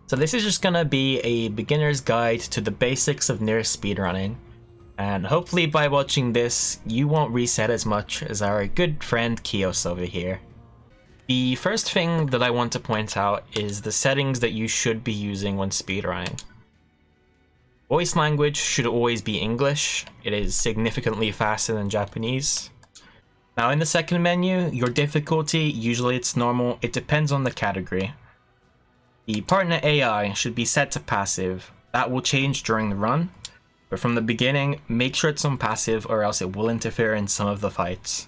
So this is just gonna be a beginner's guide to the basics of NieR speedrunning, and hopefully by watching this, you won't reset as much as our good friend Kios over here. The first thing that I want to point out is the settings that you should be using when speedrunning. Voice language should always be English. It is significantly faster than Japanese. Now in the second menu, your difficulty, usually it's normal, it depends on the category. The partner AI should be set to passive. That will change during the run, but from the beginning, make sure it's on passive or else it will interfere in some of the fights.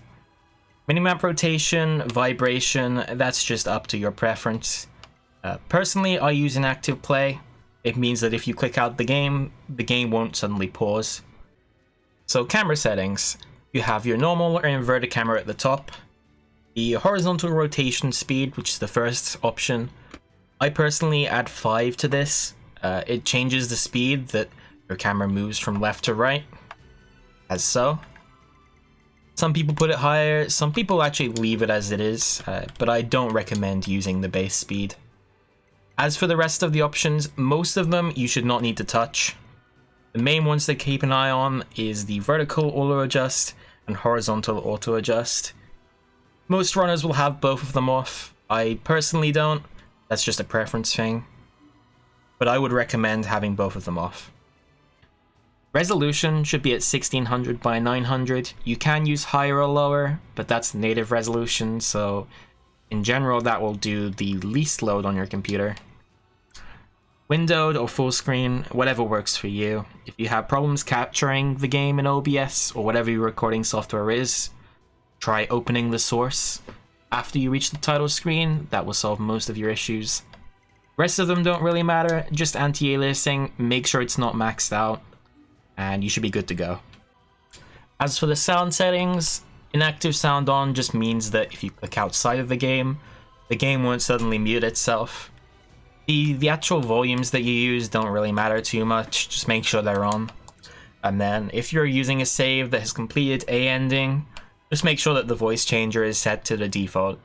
Minimap rotation, vibration, that's just up to your preference. Personally, I use an active play. It means that if you click out the game won't suddenly pause. So camera settings, you have your normal or inverted camera at the top, the horizontal rotation speed, which is the first option. I personally add 5 to this. It changes the speed that your camera moves from left to right, as so. Some people put it higher, some people actually leave it as it is, but I don't recommend using the base speed. As for the rest of the options, most of them you should not need to touch. The main ones to keep an eye on is the vertical auto adjust and horizontal auto adjust. Most runners will have both of them off. I personally don't. That's just a preference thing, but I would recommend having both of them off. Resolution should be at 1600 by 900. You can use higher or lower, but that's the native resolution, so in general that will do the least load on your computer. Windowed or full screen, whatever works for you. If you have problems capturing the game in OBS or whatever your recording software is, try opening the source after you reach the title screen. That will solve most of your issues. Rest of them don't really matter, just anti-aliasing, make sure it's not maxed out, and you should be good to go. As for the sound settings, inactive sound on just means that if you click outside of the game won't suddenly mute itself. The actual volumes that you use don't really matter too much, just make sure they're on. And then if you're using a save that has completed a ending, just make sure that the voice changer is set to the default.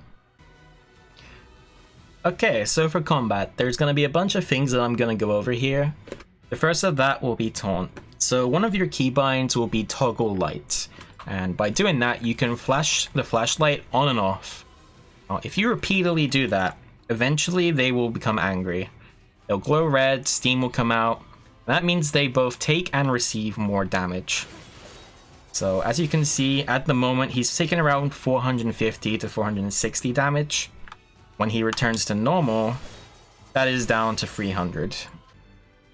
Okay, so for combat, there's going to be a bunch of things that I'm going to go over here. The first of that will be taunt. So one of your keybinds will be toggle light, and by doing that you can flash the flashlight on and off. Now, if you repeatedly do that, eventually they will become angry. They'll glow red, steam will come out, and that means they both take and receive more damage. So as you can see, at the moment he's taking around 450 to 460 damage. When he returns to normal, that is down to 300.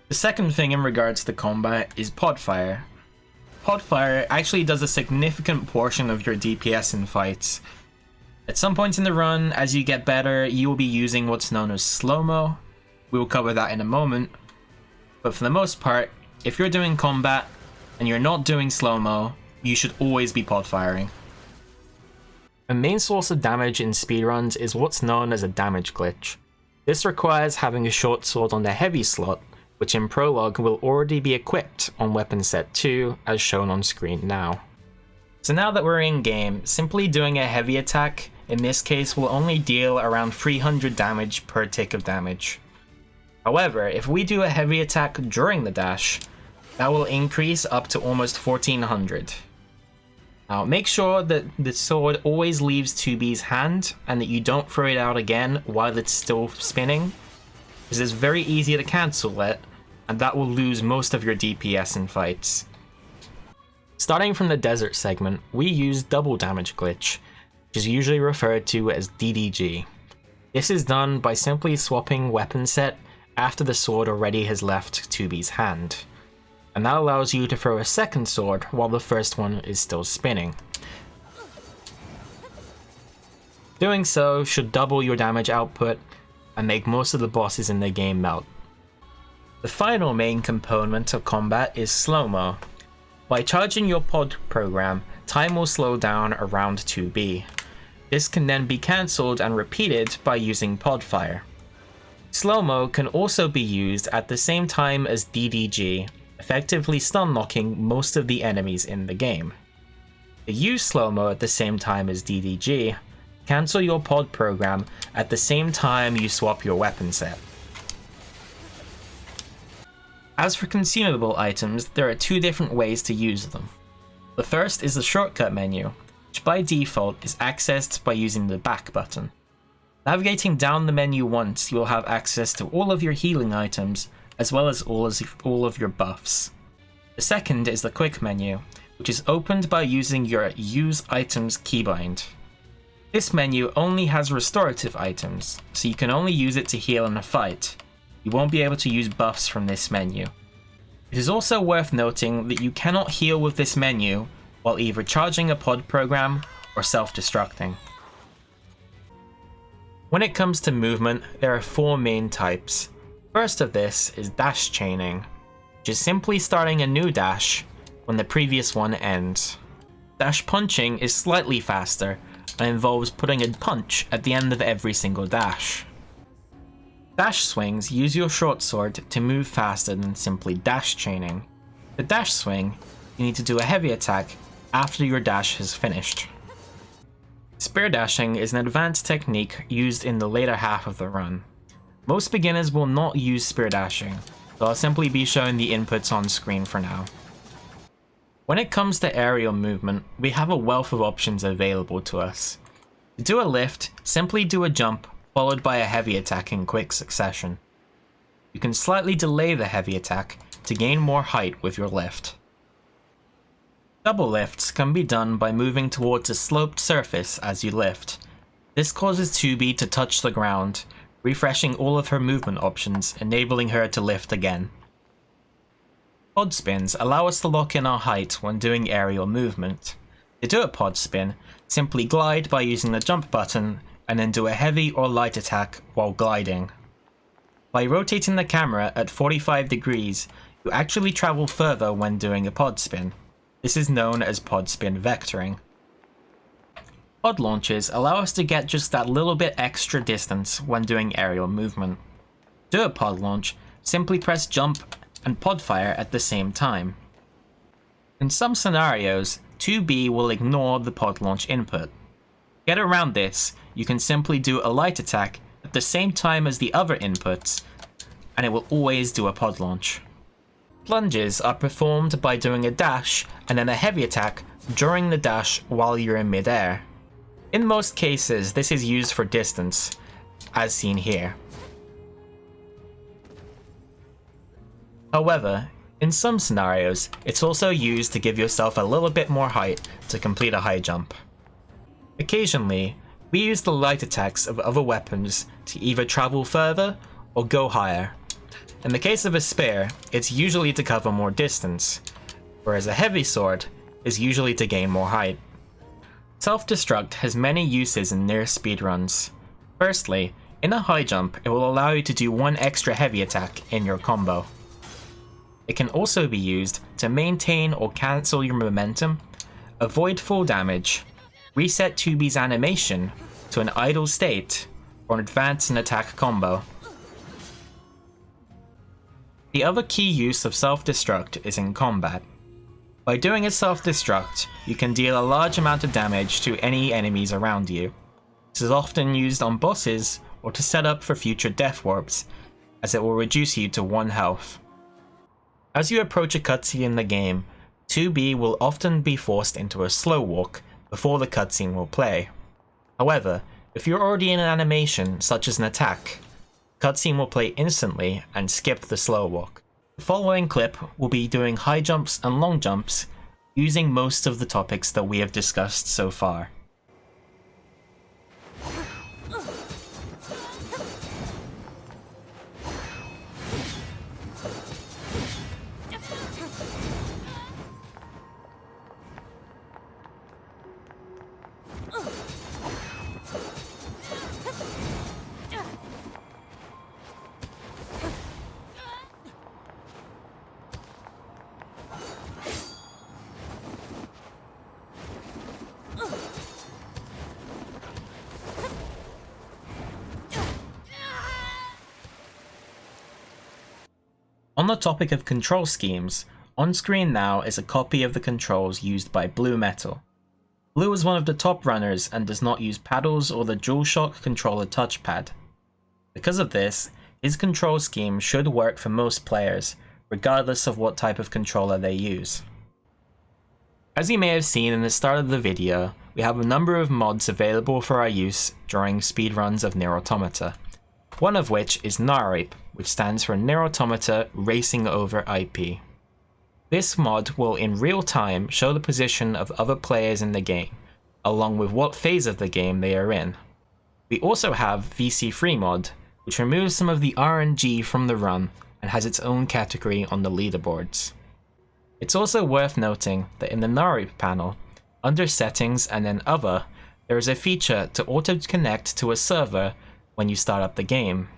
The second thing in regards to combat is podfire. Podfire actually does a significant portion of your DPS in fights. At some points in the run, as you get better, you will be using what's known as slow-mo. We will cover that in a moment. But for the most part, if you're doing combat and you're not doing slow-mo, you should always be podfiring. A main source of damage in speedruns is what's known as a damage glitch. This requires having a short sword on the heavy slot, which in Prologue will already be equipped on weapon set 2 as shown on screen now. So now that we're in game, simply doing a heavy attack in this case will only deal around 300 damage per tick of damage. However, if we do a heavy attack during the dash, that will increase up to almost 1400. Now make sure that the sword always leaves 2B's hand and that you don't throw it out again while it's still spinning, because it's very easy to cancel it, and that will lose most of your DPS in fights. Starting from the desert segment, we use double damage glitch, which is usually referred to as DDG. This is done by simply swapping weapon set after the sword already has left 2B's hand, and that allows you to throw a second sword while the first one is still spinning. Doing so should double your damage output and make most of the bosses in the game melt. The final main component of combat is slow-mo. By charging your pod program, time will slow down around 2B. This can then be cancelled and repeated by using podfire. Slow-mo can also be used at the same time as DDG, effectively stun locking most of the enemies in the game. To use slow-mo at the same time as DDG, cancel your pod program at the same time you swap your weapon set. As for consumable items, there are two different ways to use them. The first is the shortcut menu, which by default is accessed by using the back button. Navigating down the menu once, you will have access to all of your healing items, as well as all of your buffs. The second is the quick menu, which is opened by using your Use Items keybind. This menu only has restorative items, so you can only use it to heal in a fight. You won't be able to use buffs from this menu. It is also worth noting that you cannot heal with this menu while either charging a pod program or self-destructing. When it comes to movement, there are four main types. First of this is dash chaining, which is simply starting a new dash when the previous one ends. Dash punching is slightly faster and involves putting a punch at the end of every single dash. Dash swings use your short sword to move faster than simply dash chaining. The dash swing, you need to do a heavy attack after your dash has finished. Spear dashing is an advanced technique used in the later half of the run. Most beginners will not use spear dashing, so I'll simply be showing the inputs on screen for now. When it comes to aerial movement, we have a wealth of options available to us. To do a lift, simply do a jump followed by a heavy attack in quick succession. You can slightly delay the heavy attack to gain more height with your lift. Double lifts can be done by moving towards a sloped surface as you lift. This causes 2B to touch the ground, refreshing all of her movement options, enabling her to lift again. Pod spins allow us to lock in our height when doing aerial movement. To do a pod spin, simply glide by using the jump button and then do a heavy or light attack while gliding. By rotating the camera at 45 degrees, you actually travel further when doing a pod spin. This is known as pod spin vectoring. Pod launches allow us to get just that little bit extra distance when doing aerial movement. To do a pod launch, simply press jump and pod fire at the same time. In some scenarios, 2B will ignore the pod launch input. To get around this, you can simply do a light attack at the same time as the other inputs, and it will always do a pod launch. Lunges are performed by doing a dash and then a heavy attack during the dash while you're in midair. In most cases, this is used for distance, as seen here. However, in some scenarios, it's also used to give yourself a little bit more height to complete a high jump. Occasionally, we use the light attacks of other weapons to either travel further or go higher. In the case of a spear, it's usually to cover more distance, whereas a heavy sword is usually to gain more height. Self-destruct has many uses in NieR speedruns. Firstly, in a high jump, it will allow you to do one extra heavy attack in your combo. It can also be used to maintain or cancel your momentum, avoid full damage, reset 2B's animation to an idle state, or advance an attack combo. The other key use of self-destruct is in combat. By doing a self-destruct, you can deal a large amount of damage to any enemies around you. This is often used on bosses or to set up for future death warps, as it will reduce you to 1 health. As you approach a cutscene in the game, 2B will often be forced into a slow walk before the cutscene will play. However, if you're already in an animation, such as an attack, cutscene will play instantly and skip the slow walk. The following clip will be doing high jumps and long jumps using most of the topics that we have discussed so far. On the topic of control schemes, on screen now is a copy of the controls used by Blue Metal. Blue is one of the top runners and does not use paddles or the DualShock controller touchpad. Because of this, his control scheme should work for most players, regardless of what type of controller they use. As you may have seen in the start of the video, we have a number of mods available for our use during speedruns of NieR Automata, one of which is NieR, which stands for NieR Automata Racing Over IP. This mod will in real time show the position of other players in the game, along with what phase of the game they are in. We also have VC Free mod, which removes some of the RNG from the run and has its own category on the leaderboards. It's also worth noting that in the NieR panel, under Settings and then Other, there is a feature to auto-connect to a server when you start up the game.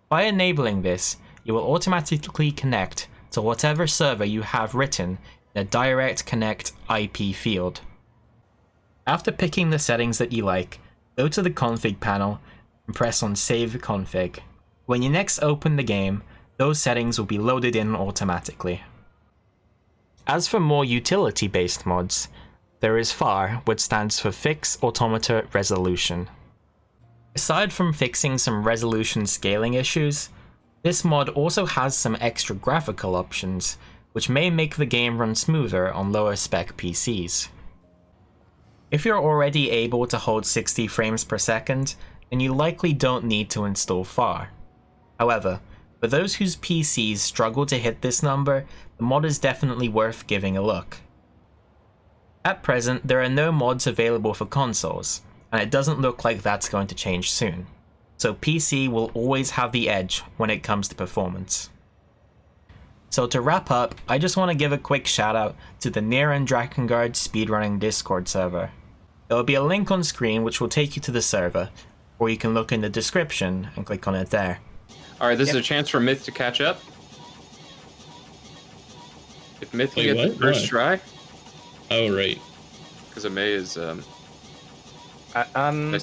By enabling this, you will automatically connect to whatever server you have written in a direct connect IP field. After picking the settings that you like, go to the config panel and press on Save Config. When you next open the game, those settings will be loaded in automatically. As for more utility-based mods, there is FAR, which stands for Fix Automata Resolution. Aside from fixing some resolution scaling issues, this mod also has some extra graphical options, which may make the game run smoother on lower spec PCs. If you're already able to hold 60 frames per second, then you likely don't need to install FAR. However, for those whose PCs struggle to hit this number, the mod is definitely worth giving a look. At present, there are no mods available for consoles, and it doesn't look like that's going to change soon, so PC will always have the edge when it comes to performance. So to wrap up, I just want to give a quick shout out to the NieR and Drakengard speedrunning Discord server. There will be a link on screen which will take you to the server, or you can look in the description and click on it there. Alright, this is a chance for Myth to catch up. If Myth can get the first try. Oh, right. Because Amay is, I'm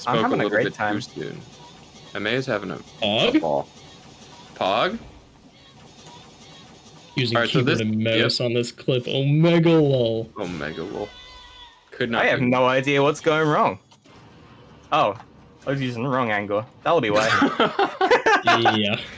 having a great time. Amay is having a Pog? ball. Pog? Using keyboard and mouse on this clip. Omega lol. Omega lol. Could not. I have no idea what's going wrong. Oh, I was using the wrong angle. That'll be why. Yeah.